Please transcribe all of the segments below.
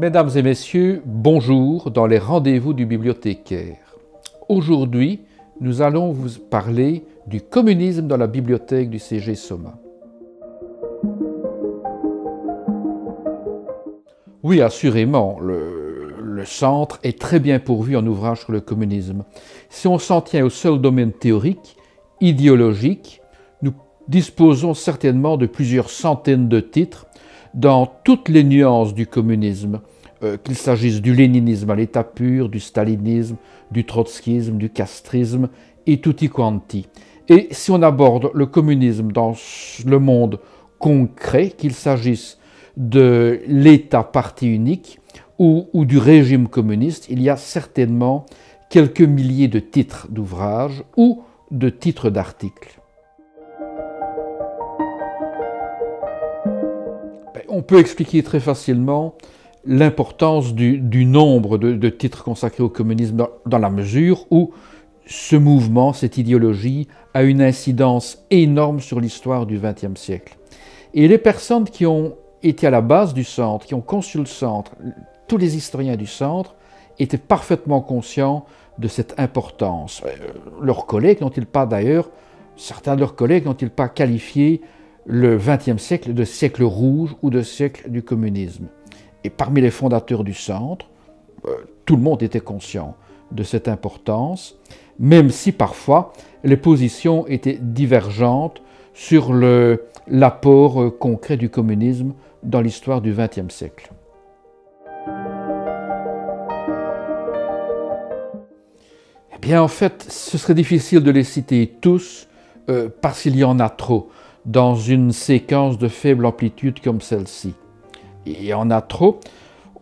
Mesdames et messieurs, bonjour dans les rendez-vous du bibliothécaire. Aujourd'hui, nous allons vous parler du communisme dans la bibliothèque du CG Soma. Oui, assurément, le centre est très bien pourvu en ouvrages sur le communisme. Si on s'en tient au seul domaine théorique, idéologique, nous disposons certainement de plusieurs centaines de titres dans toutes les nuances du communisme, qu'il s'agisse du léninisme à l'état pur, du stalinisme, du trotskisme, du castrisme et tutti quanti. Et si on aborde le communisme dans le monde concret, qu'il s'agisse de l'État parti unique ou du régime communiste, il y a certainement quelques milliers de titres d'ouvrages ou de titres d'articles. On peut expliquer très facilement l'importance du nombre de titres consacrés au communisme dans la mesure où ce mouvement, cette idéologie, a une incidence énorme sur l'histoire du XXe siècle. Et les personnes qui ont été à la base du centre, qui ont conçu le centre, tous les historiens du centre, étaient parfaitement conscients de cette importance. Leurs collègues n'ont-ils pas d'ailleurs, certains de leurs collègues n'ont-ils pas qualifié le XXe siècle de siècle rouge ou de siècle du communisme. Et parmi les fondateurs du centre, tout le monde était conscient de cette importance, même si parfois les positions étaient divergentes sur l'apport concret du communisme dans l'histoire du XXe siècle. Eh bien, en fait, ce serait difficile de les citer tous parce qu'il y en a trop dans une séquence de faible amplitude comme celle-ci. Il y en a trop.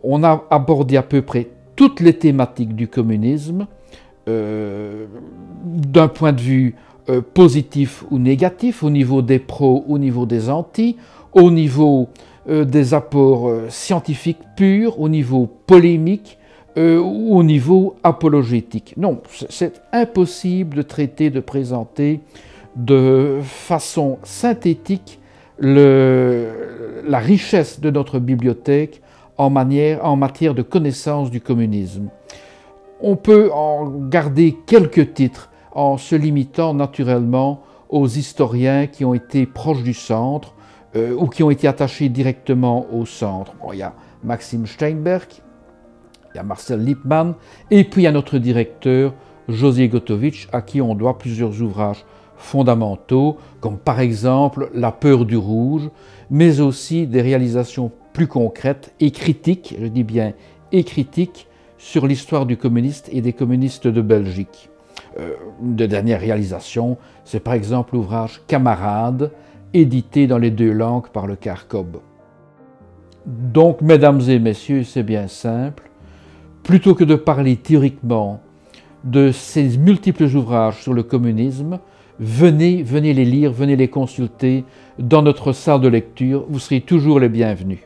On a abordé à peu près toutes les thématiques du communisme, d'un point de vue positif ou négatif, au niveau des pros, au niveau des antis, au niveau des apports scientifiques purs, au niveau polémique, ou au niveau apologétique. Non, c'est impossible de traiter, de présenter de façon synthétique la richesse de notre bibliothèque en matière de connaissance du communisme. On peut en garder quelques titres en se limitant naturellement aux historiens qui ont été proches du centre ou qui ont été attachés directement au centre. Bon, il y a Maxime Steinberg, il y a Marcel Lippmann, et puis il y a notre directeur José Gotovitch, à qui on doit plusieurs ouvrages fondamentaux, comme par exemple La peur du rouge, mais aussi des réalisations plus concrètes et critiques, je dis bien et critiques, sur l'histoire du communiste et des communistes de Belgique. De dernière réalisation, c'est par exemple l'ouvrage Camarades, édité dans les deux langues par le Carcob. Donc, mesdames et messieurs, c'est bien simple. Plutôt que de parler théoriquement de ces multiples ouvrages sur le communisme, venez les lire, venez les consulter dans notre salle de lecture, vous serez toujours les bienvenus.